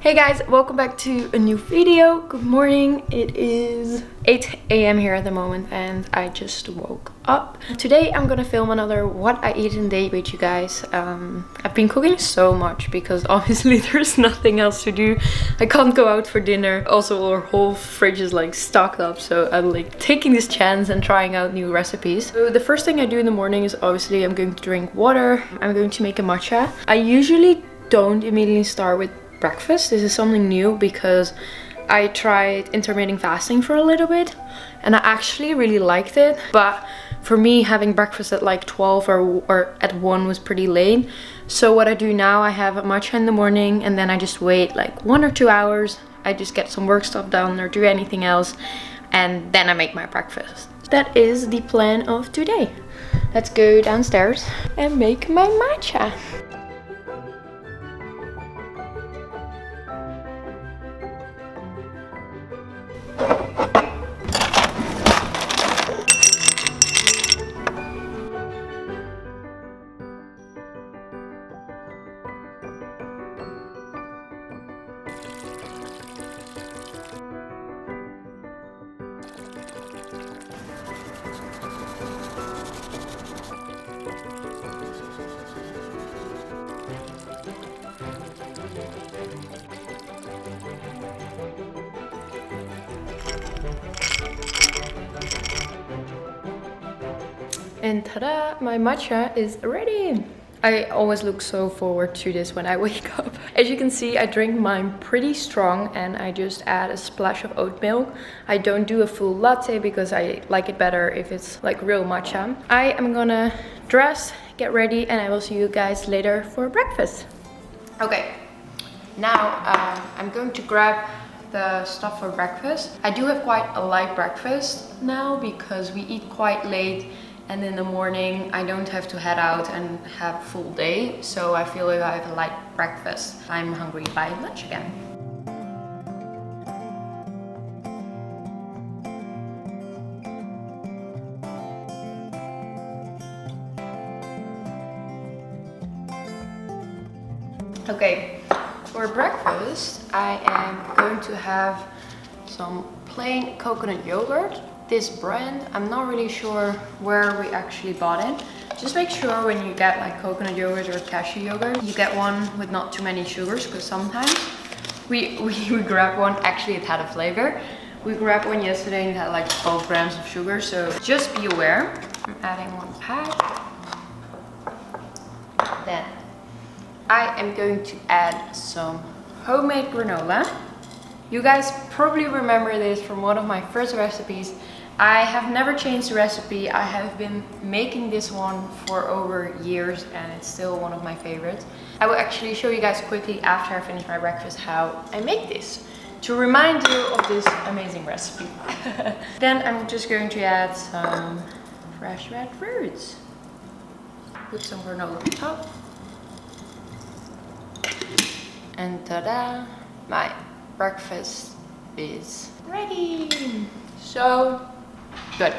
Hey guys, welcome back to a new video. Good morning. It is 8 a.m. here at the moment and I just woke up. Today I'm gonna film another what I eat in a day with you guys. I've been cooking so much because obviously there's nothing else to do. I can't go out for dinner. Also our whole fridge is like stocked up, so I'm like taking this chance and trying out new recipes. So the first thing I do in the morning is obviously I'm going to drink water. I'm going to make a matcha. I usually don't immediately start with breakfast. This is something new because I tried intermittent fasting for a little bit and I actually really liked it, but for me having breakfast at like 12 or at 1 was pretty late. So what I do now, I have a matcha in the morning and then I just wait like 1 or 2 hours. I just get some work stuff done or do anything else and then I make my breakfast. That is the plan of today. Let's go downstairs and make my matcha. And ta-da! My matcha is ready! I always look so forward to this when I wake up. As you can see, I drink mine pretty strong and I just add a splash of oat milk. I don't do a full latte because I like it better if it's like real matcha. I am gonna dress, get ready, and I will see you guys later for breakfast. Okay, now I'm going to grab the stuff for breakfast. I do have quite a light breakfast now because we eat quite late. And in the morning, I don't have to head out and have a full day. So I feel like I have a light breakfast. I'm hungry by lunch again. Okay, for breakfast, I am going to have some plain coconut yogurt. This brand, I'm not really sure where we actually bought it. Just make sure when you get like coconut yogurt or cashew yogurt, you get one with not too many sugars, because sometimes we grabbed one, actually it had a flavor. We grabbed one yesterday and it had like 12 grams of sugar, so just be aware. I'm adding 1 pack. Then I am going to add some homemade granola. You guys probably remember this from one of my first recipes. I have never changed the recipe. I have been making this one for over years and it's still one of my favorites. I will actually show you guys quickly after I finish my breakfast how I make this to remind you of this amazing recipe. Then I'm just going to add some fresh red fruits. Put some granola on top. And ta-da! My breakfast is ready. So good.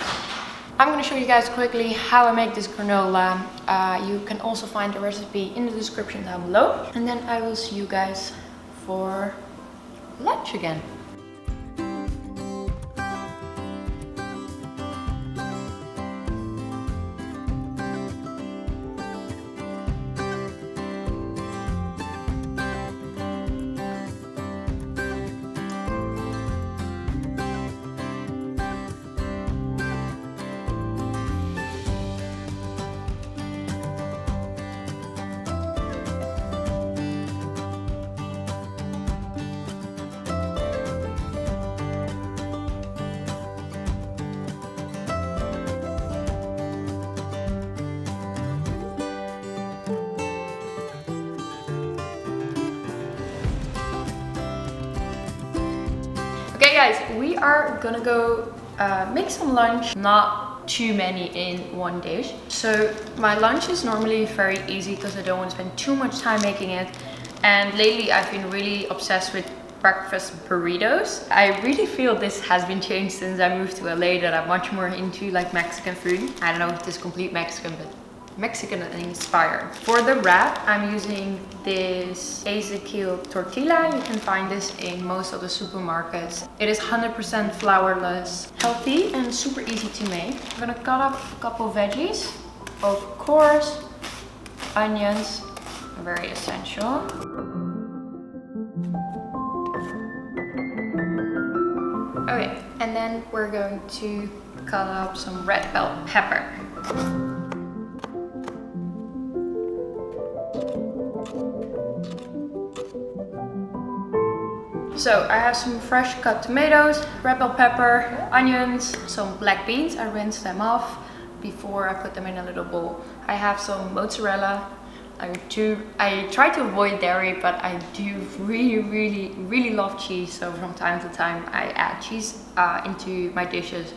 I'm going to show you guys quickly how I make this granola. You can also find the recipe in the description down below. And then I will see you guys for lunch again. Okay guys, we are gonna go make some lunch, not too many in one dish. So my lunch is normally very easy because I don't want to spend too much time making it. And lately I've been really obsessed with breakfast burritos. I really feel this has been changed since I moved to LA, that I'm much more into like Mexican food. I don't know if it's complete Mexican, but Mexican inspired. For the wrap, I'm using this Ezekiel tortilla. You can find this in most of the supermarkets. It is 100% flourless, healthy, and super easy to make. I'm gonna cut up a couple veggies. Of course, onions, very essential. Okay, and then we're going to cut up some red bell pepper. So I have some fresh cut tomatoes, red bell pepper, onions, some black beans. I rinsed them off before I put them in a little bowl. I have some mozzarella. I try to avoid dairy, but I do really love cheese. So from time to time I add cheese into my dishes.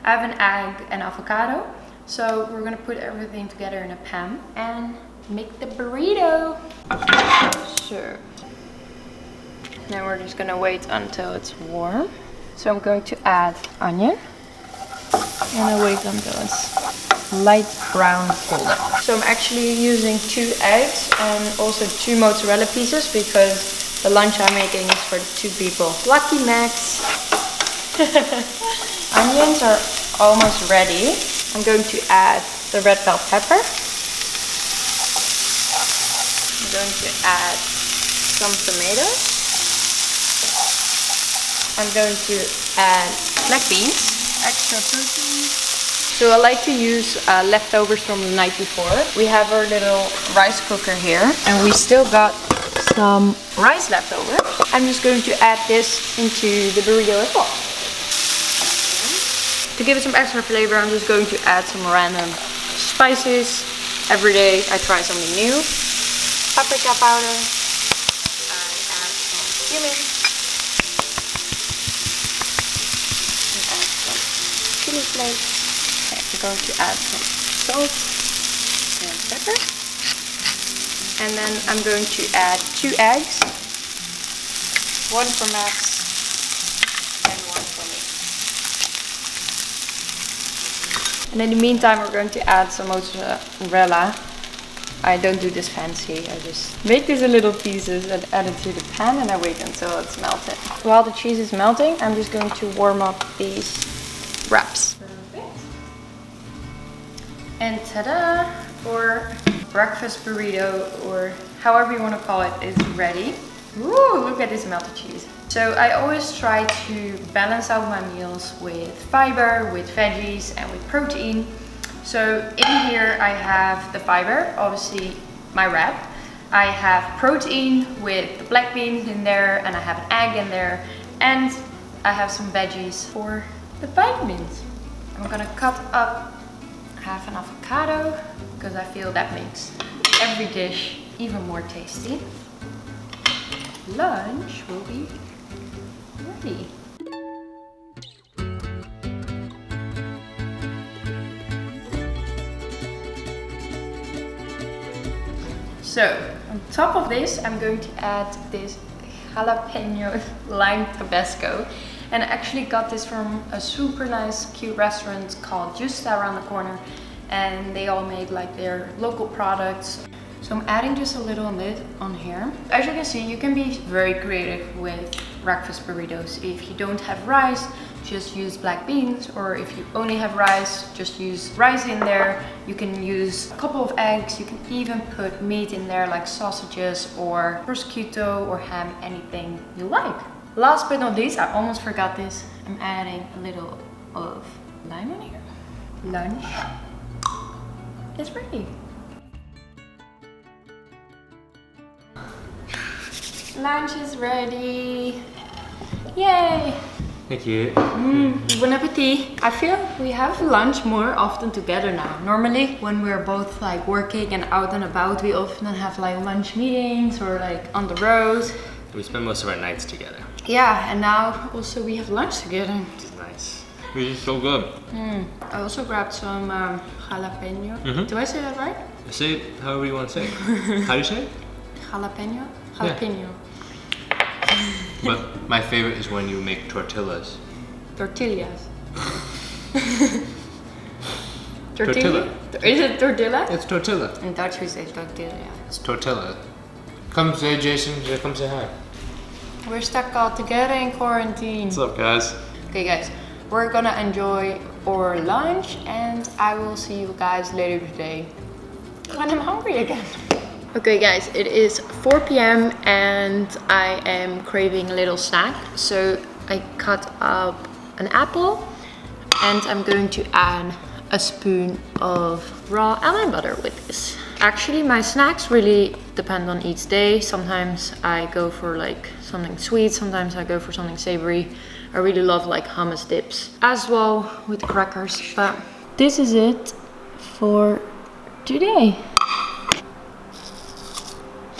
I have an egg and avocado. So we're gonna put everything together in a pan and make the burrito. So now we're just gonna wait until it's warm. So I'm going to add onion and I wait until it's light brown golden. So I'm actually using 2 eggs and also 2 mozzarella pieces because the lunch I'm making is for 2 people. Lucky Max. Onions are almost ready. I'm going to add the red bell pepper. I'm going to add some tomatoes. I'm going to add black beans, extra protein. So I like to use leftovers from the night before. We have our little rice cooker here and we still got some rice left over. I'm just going to add this into the burrito as well. To give it some extra flavor, I'm just going to add some random spices. Every day I try something new. Paprika powder. I add some cumin. Chili flakes. Okay, I'm going to add some salt and pepper. And then I'm going to add 2 eggs. 1 for Max and 1 for me. And in the meantime, we're going to add some mozzarella. I don't do this fancy. I just make these in little pieces and add it to the pan and I wait until it's melted. While the cheese is melting, I'm just going to warm up these wraps. And ta-da! Our breakfast burrito, or however you want to call it, is ready. Ooh, look at this melted cheese. So I always try to balance out my meals with fiber, with veggies, and with protein. So in here I have the fiber, obviously my wrap. I have protein with the black beans in there, and I have an egg in there, and I have some veggies for the vitamins. I'm gonna cut up half an avocado because I feel that makes every dish even more tasty. Lunch will be ready. So on top of this, I'm going to add this jalapeno lime Tabasco. And I actually got this from a super nice, cute restaurant called Justa around the corner. And they all make like their local products. So I'm adding just a little on here. As you can see, you can be very creative with breakfast burritos. If you don't have rice, just use black beans, or if you only have rice, just use rice in there. You can use a couple of eggs. You can even put meat in there like sausages or prosciutto or ham, anything you like. Last but not least, I almost forgot this. I'm adding a little of lime in here. Lunch is ready. Lunch is ready. Yay! Thank you. Bon appetit. I feel we have lunch more often together now. Normally, when we're both like working and out and about, we often have like lunch meetings or like on the road. We spend most of our nights together. Yeah, and now also we have lunch together. Which is nice. Which is so good. I also grabbed some jalapeno. Do I say that right? Say it however you want to say it. How do you say it? Jalapeno? Jalapeno. Yeah. But my favorite is when you make tortillas. Tortillas. Tortilla. Is it tortilla? It's tortilla. In Dutch we say tortilla. It's tortilla. Come say, Jason. Come say hi. We're stuck all together in quarantine. What's up, guys? Okay, guys, we're gonna enjoy our lunch, and I will see you guys later today when I'm hungry again. Okay, guys, it is 4 p.m. and I am craving a little snack. So I cut up an apple, and I'm going to add a spoon of raw almond butter with this. Actually, my snacks really depend on each day. Sometimes I go for like something sweet, sometimes I go for something savory. I really love like hummus dips as well with crackers. But this is it for today.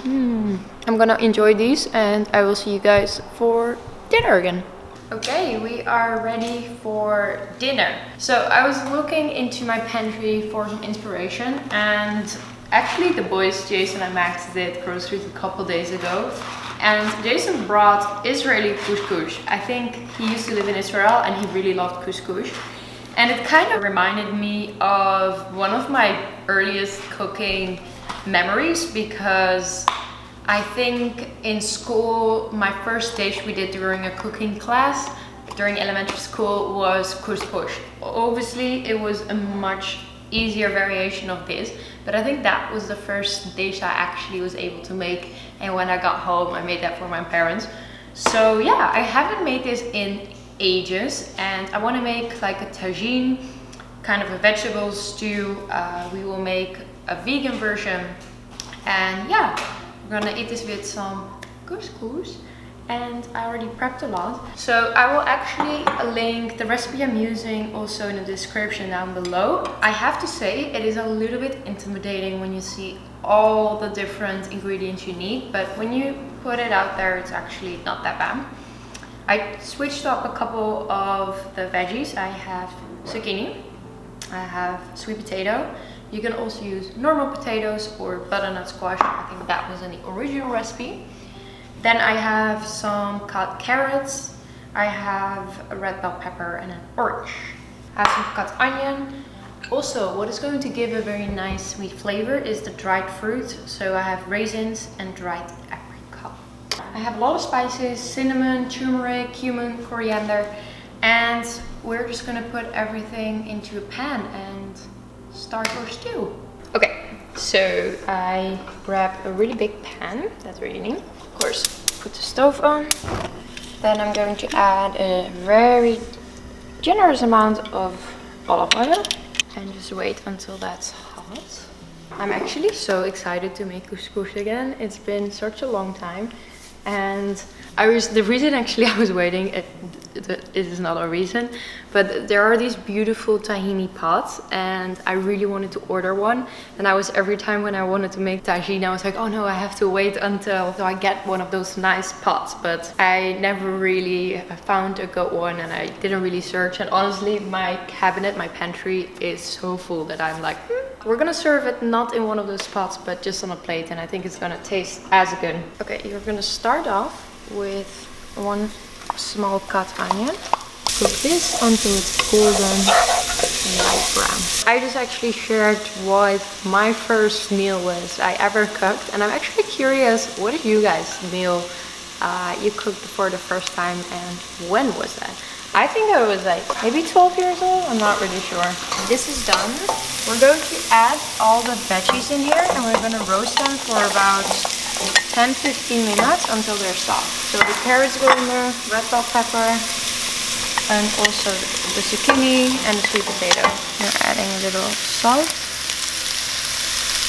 I'm gonna enjoy these and I will see you guys for dinner again. Okay, we are ready for dinner. So I was looking into my pantry for some inspiration, and actually the boys, Jason and Max, did groceries a couple days ago. And Jason brought Israeli couscous. I think he used to live in Israel and he really loved couscous. And it kind of reminded me of one of my earliest cooking memories, because I think in school, my first dish we did during a cooking class during elementary school was couscous. Obviously, it was a much easier variation of this, but I think that was the first dish I actually was able to make. And when I got home, I made that for my parents. So yeah, I haven't made this in ages, and I want to make like a tajin, kind of a vegetable stew. We will make a vegan version, and yeah, we're gonna eat this with some couscous, and I already prepped a lot. So I will actually link the recipe I'm using also in the description down below. I have to say, it is a little bit intimidating when you see all the different ingredients you need, but when you put it out there, it's actually not that bad. I switched up a couple of the veggies. I have zucchini, I have sweet potato. You can also use normal potatoes or butternut squash. I think that was in the original recipe. Then I have some cut carrots. I have a red bell pepper and an orange. I have some cut onion. Also, what is going to give a very nice sweet flavor is the dried fruit. So I have raisins and dried apricot. I have a lot of spices: cinnamon, turmeric, cumin, coriander. And we're just gonna put everything into a pan and start our stew. Okay, so I grab a really big pan, that's really neat. Of course, put the stove on. Then I'm going to add a very generous amount of olive oil and just wait until that's hot. I'm actually so excited to make couscous again. It's been such a long time, and the reason actually I was waiting, it is not a reason, but there are these beautiful tahini pots, and I really wanted to order one. And I was, every time when I wanted to make tajin, I was like, oh no, I have to wait until I get one of those nice pots. But I never really found a good one, and I didn't really search. And honestly, my cabinet, my pantry is so full that I'm like, we're gonna serve it not in one of those pots, but just on a plate, and I think it's gonna taste as good. Okay, you're gonna start off with one small cut onion. Cook this until it's golden light brown. I just actually shared what my first meal was I ever cooked, and I'm actually curious, what did you guys meal you cooked for the first time, and when was that? I think I was like maybe 12 years old, I'm not really sure. This is done. We're going to add all the veggies in here, and we're gonna roast them for about 10-15 minutes until they're soft. So the carrots go in there, red bell pepper, and also the zucchini and the sweet potato. We're adding a little salt.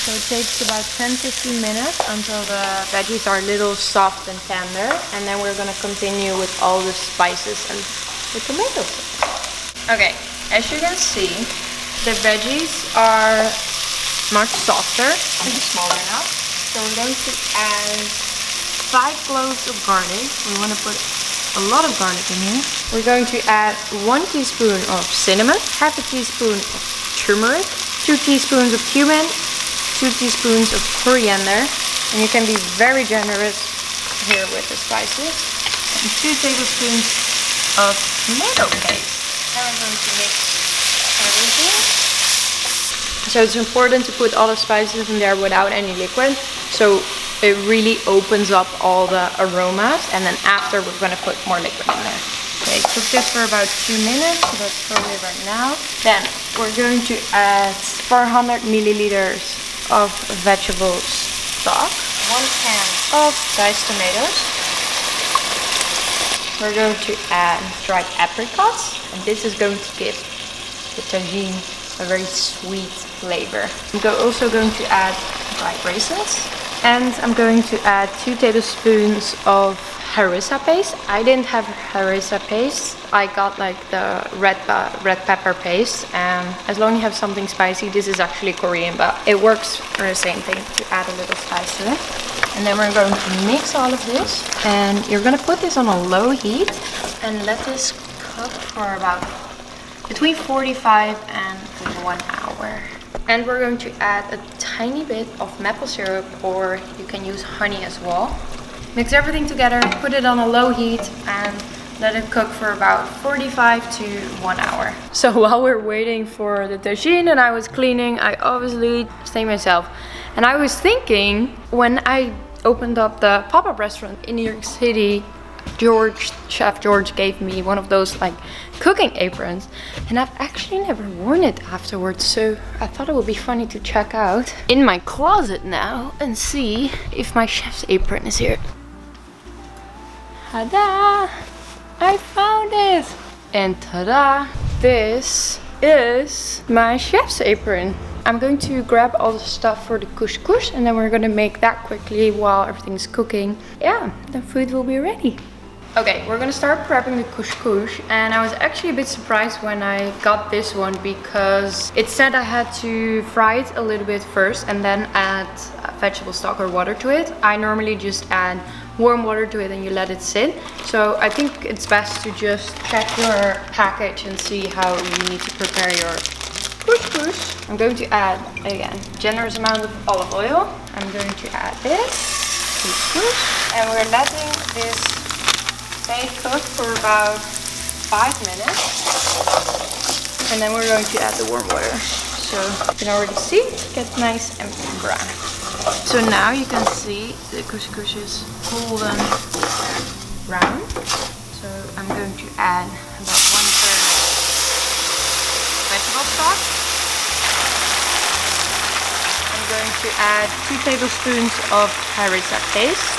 So it takes about 10-15 minutes until the veggies are a little soft and tender, and then we're gonna continue with all the spices and the tomatoes. Okay, as you can see, the veggies are much softer and smaller now. So we're going to add 5 cloves of garlic. We want to put a lot of garlic in here. We're going to add 1 teaspoon of cinnamon, half a teaspoon of turmeric, 2 teaspoons of cumin, 2 teaspoons of coriander, and you can be very generous here with the spices, and 2 tablespoons of tomato paste. Now we're going to mix everything. So it's important to put all the spices in there without any liquid, so it really opens up all the aromas, and then after we're going to put more liquid in there. Okay, cook this for about 2 minutes, so let's throw it right now. Then we're going to add 400 milliliters of vegetable stock, 1 can of diced tomatoes. We're going to add dried apricots, and this is going to give the tagine a very sweet flavor. I'm also going to add dried raisins, and I'm going to add 2 tablespoons of harissa paste. I didn't have harissa paste. I got like the red pepper paste, and as long as you have something spicy, this is actually Korean, but it works for the same thing, to add a little spice to it. And then we're going to mix all of this, and you're going to put this on a low heat and let this cook for about between 45 and 1 hour. And we're going to add a tiny bit of maple syrup, or you can use honey as well. Mix everything together, put it on a low heat, and let it cook for about 45 to 1 hour. So while we're waiting for the tagine and I was cleaning, I obviously stay myself. And I was thinking, when I opened up the pop-up restaurant in New York City, Chef George gave me one of those like cooking aprons, and I've actually never worn it afterwards, so I thought it would be funny to check out in my closet now and see if my chef's apron is here. Ta-da! I found it! And ta-da! This is my chef's apron. I'm going to grab all the stuff for the couscous, and then we're gonna make that quickly while everything's cooking. Yeah, the food will be ready. Okay, we're gonna start prepping the couscous, and I was actually a bit surprised when I got this one because it said I had to fry it a little bit first and then add vegetable stock or water to it. I normally just add warm water to it and you let it sit. So I think it's best to just check your package and see how you need to prepare your couscous. I'm going to add, again, generous amount of olive oil. I'm going to add this couscous, and we're letting this stay cooked for about 5 minutes, and then we're going to add the warm water. So you can already see it gets nice and brown. So now you can see the couscous is golden brown. So I'm going to add about 1/3 vegetable stock. I'm going to add 2 tablespoons of harissa paste,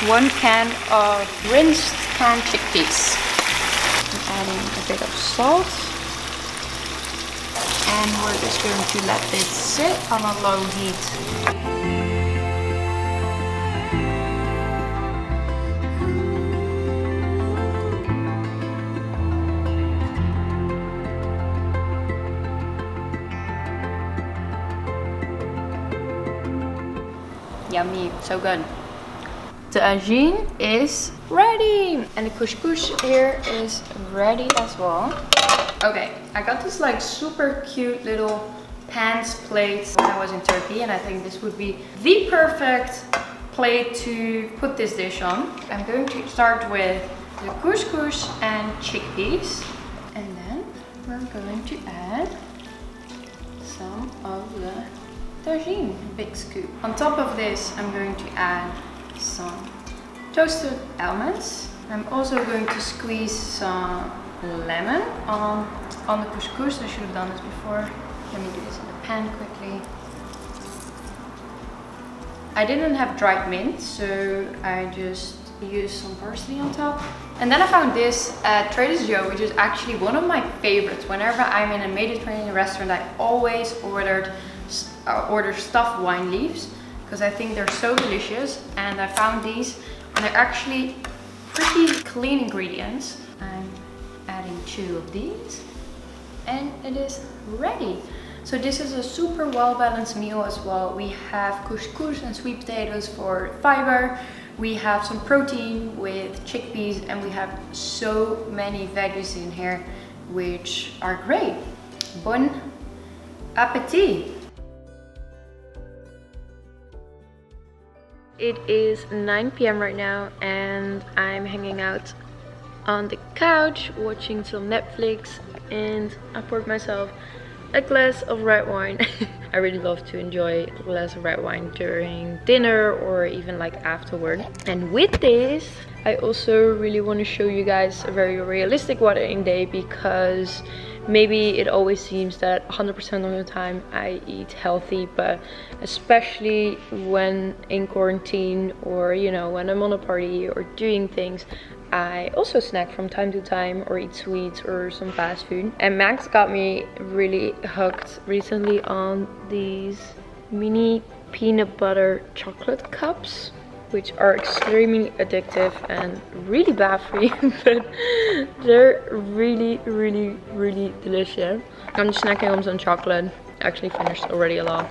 1 can of rinsed canned chickpeas. I'm adding a bit of salt, and we're just going to let this sit on a low heat. Yummy, so good. The tagine is ready, and the couscous here is ready as well. Okay, I got this like super cute little pans plate when I was in Turkey, and I think this would be the perfect plate to put this dish on. I'm going to start with the couscous and chickpeas, and then we're going to add some of the tagine, big scoop. On top of this, I'm going to add some toasted almonds. I'm also going to squeeze some lemon on the couscous. I should have done this before. Let me do this in the pan quickly. I didn't have dried mint, so I just used some parsley on top. And then I found this at Trader Joe's, which is actually one of my favorites. Whenever I'm in a Mediterranean restaurant, I always order stuffed wine leaves because I think they're so delicious. And I found these, and they're actually pretty clean ingredients. I'm adding 2 of these, and it is ready. So this is a super well balanced meal as well. We have couscous and sweet potatoes for fiber. We have some protein with chickpeas, and we have so many veggies in here, which are great. Bon appetit! It is 9 p.m. right now, and I'm hanging out on the couch watching some Netflix, and I poured myself a glass of red wine. I really love to enjoy a glass of red wine during dinner or even like afterward. And with this, I also really want to show you guys a very realistic water intake day, because maybe it always seems that 100% of the time I eat healthy, but especially when in quarantine, or you know, when I'm on a party or doing things, I also snack from time to time or eat sweets or some fast food. And Max got me really hooked recently on these mini peanut butter chocolate cups, which are extremely addictive and really bad for you, but they're really delicious. I'm just snacking on some chocolate. Actually finished already a lot.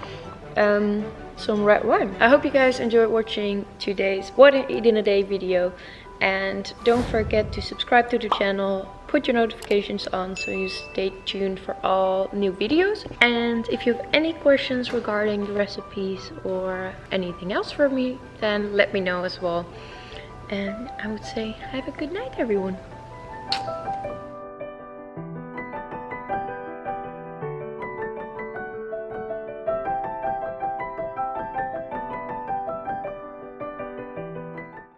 Some red wine. I hope you guys enjoyed watching today's What I Eat in a Day video, and don't forget to subscribe to the channel, put your notifications on so you stay tuned for all new videos. And if you have any questions regarding the recipes or anything else for me, then let me know as well. And I would say have a good night, everyone.